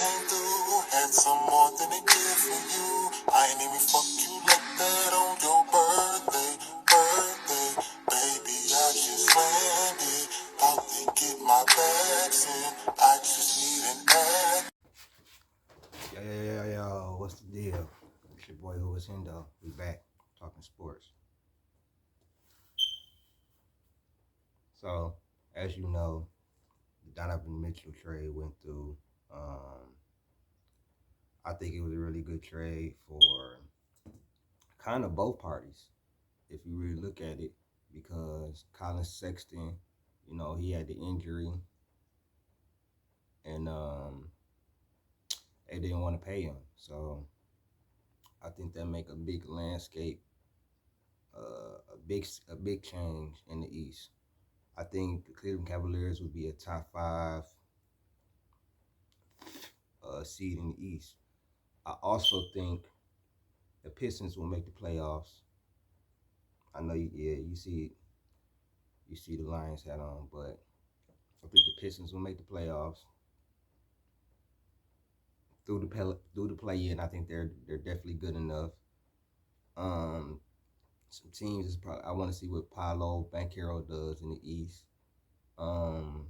came through, had some more than a gift for you. I ain't even fuck you like that on your birthday, baby. I just landed, about to get my bags in. I just need an ad. Yo, what's the deal? It's your boy Who Is Hendo. We back talking sports. So, as you know, the Donovan Mitchell trade went through. I think it was a really good trade for kind of both parties, if you really look at it, because Colin Sexton, he had the injury, and they didn't want to pay him. So I think that make a big landscape, a big change in the East. I think the Cleveland Cavaliers would be a top 5 seed in the East. I also think the Pistons will make the playoffs. I know you see the Lions hat on, but I think the Pistons will make the playoffs through the play-in. I think they're definitely good enough. Some teams is probably I want to see what Paolo Banchero does in the East. All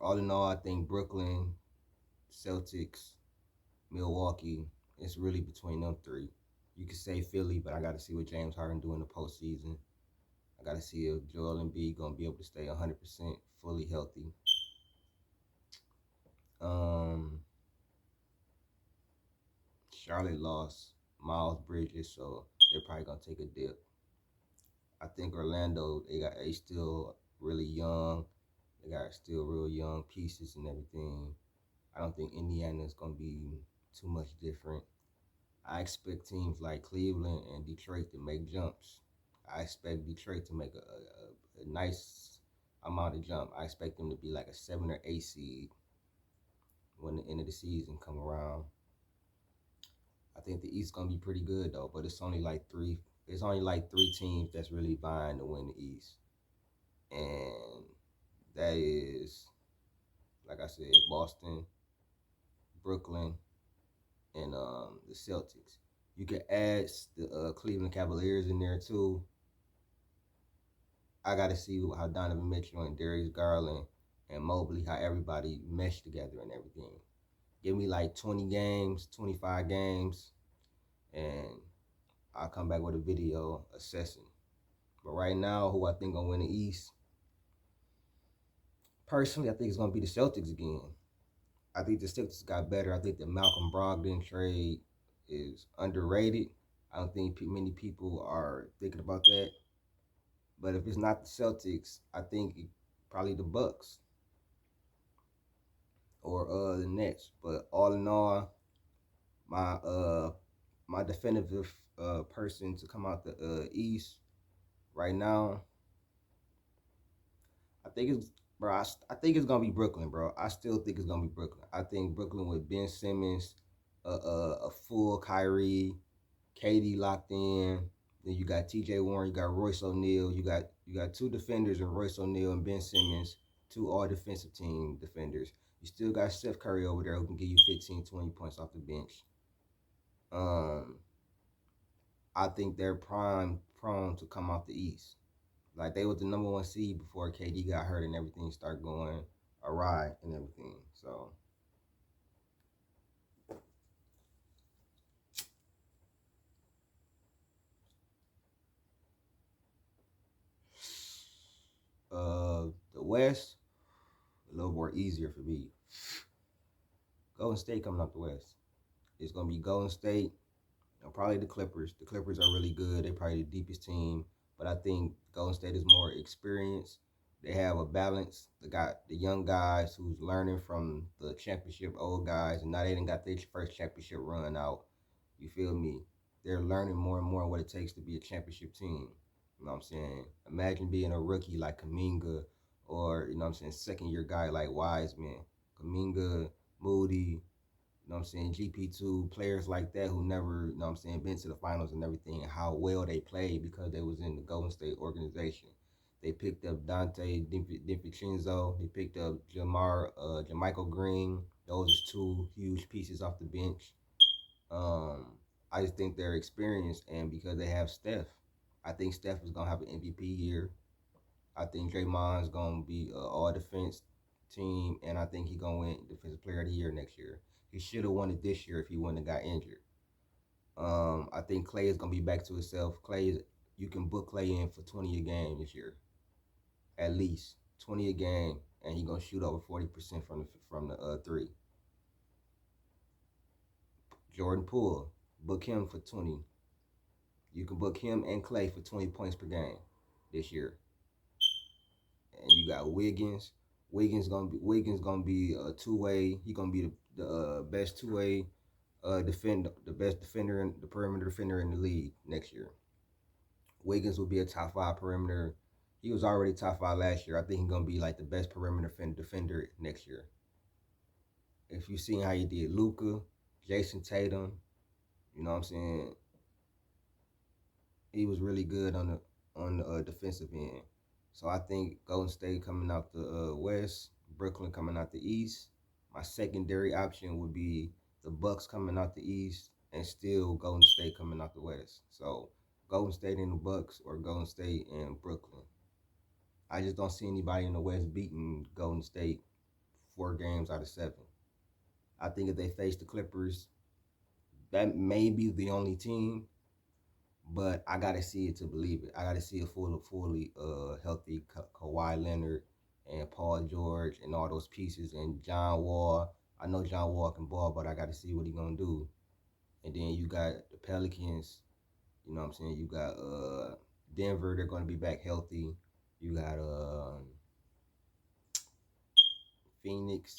in all, I think Brooklyn, Celtics, Milwaukee, it's really between them three. You could say Philly, but I got to see what James Harden do in the postseason. I got to see if Joel Embiid gonna be able to stay 100% fully healthy. Charlotte lost Miles Bridges, so they're probably gonna take a dip. I think Orlando, they still really young. They got still real young pieces and everything. I don't think Indiana is gonna be too much different. I expect teams like Cleveland and Detroit to make jumps. I expect Detroit to make a nice amount of jump. I expect them to be like a 7 or 8 seed when the end of the season come around. I think the East gonna be pretty good though, but it's only like three. It's only like 3 teams that's really vying to win the East, and that is, like I said, Boston, Brooklyn, and the Celtics. You can add the Cleveland Cavaliers in there too. I got to see how Donovan Mitchell and Darius Garland and Mobley, how everybody mesh together and everything. Give me like 20 games, 25 games, and I'll come back with a video assessing. But right now, who I think gonna win the East? Personally, I think it's gonna be the Celtics again. I think the Celtics got better. I think the Malcolm Brogdon trade is underrated. I don't think many people are thinking about that. But if it's not the Celtics, I think probably the Bucks or the Nets. But all in all, my my definitive person to come out the East right now, I think it's bro. I think it's gonna be Brooklyn, bro. I still think it's gonna be Brooklyn. I think Brooklyn with Ben Simmons, a full Kyrie, KD locked in. Then you got T.J. Warren, you got Royce O'Neal, you got 2 defenders in Royce O'Neal and Ben Simmons, 2 all defensive team defenders. You still got Steph Curry over there who can give you 15, 20 points off the bench. I think they're prone to come off the East. Like they was the number 1 seed before KD got hurt and everything started going awry and everything. So the West, a little more easier for me. Golden State coming up the West. It's gonna be Golden State and probably the Clippers. The Clippers are really good. They're probably the deepest team, but I think Golden State is more experienced. They have a balance. They got the young guys who's learning from the championship old guys, and now they didn't got their first championship run out. You feel me? They're learning more and more what it takes to be a championship team. You know what I'm saying? Imagine being a rookie like Kaminga, or you know what I'm saying, second year guy like Wiseman, Kaminga, Moody, you know what I'm saying, GP2, players like that who never, you know what I'm saying, been to the finals and everything, and how well they played because they was in the Golden State organization. They picked up Dante DiVincenzo. They picked up Jermichael Green. Those is two huge pieces off the bench. I just think they're experienced, and because they have Steph, I think Steph is gonna have an MVP year. I think Draymond's gonna be all defense team, and I think he's gonna win Defensive Player of the Year next year. He should have won it this year if he wouldn't have got injured. I think Clay is gonna be back to himself. You can book Clay in for 20 a game this year, at least 20 a game, and he's gonna shoot over 40% from the three. Jordan Poole, book him for 20. You can book him and Clay for 20 points per game this year. And you got Wiggins. Wiggins gonna be a two-way. He gonna be the best two-way the best defender and the perimeter defender in the league next year. Wiggins will be a top 5 perimeter. He was already top 5 last year. I think he's gonna be like the best perimeter defender next year. If you seen how he did Luka, Jason Tatum, you know what I'm saying? He was really good on the defensive end. So I think Golden State coming out the West, Brooklyn coming out the East. My secondary option would be the Bucks coming out the East, and still Golden State coming out the West. So Golden State and the Bucks, or Golden State and Brooklyn. I just don't see anybody in the West beating Golden State 4 games out of 7. I think if they face the Clippers, that may be the only team, but I gotta see it to believe it. I gotta see a fully healthy Kawhi Leonard and Paul George and all those pieces, and John Wall. I know John Wall can ball, but I gotta see what he gonna do. And then you got the Pelicans. You know what I'm saying? You got Denver. They're gonna be back healthy. You got Phoenix.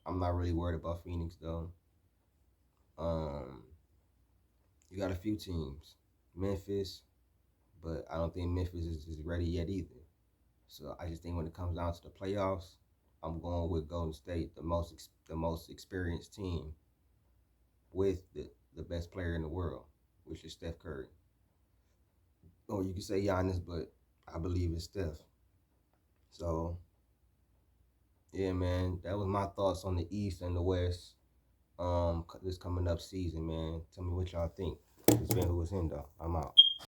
I'm not really worried about Phoenix though. Um, you got a few teams. Memphis, but I don't think Memphis is ready yet either. So I just think when it comes down to the playoffs, I'm going with Golden State, the most experienced team with the best player in the world, which is Steph Curry. Or you can say Giannis, but I believe it's Steph. So yeah, man, that was my thoughts on the East and the West. This coming up season, man. Tell me what y'all think. It's been Who Is Him though. I'm out.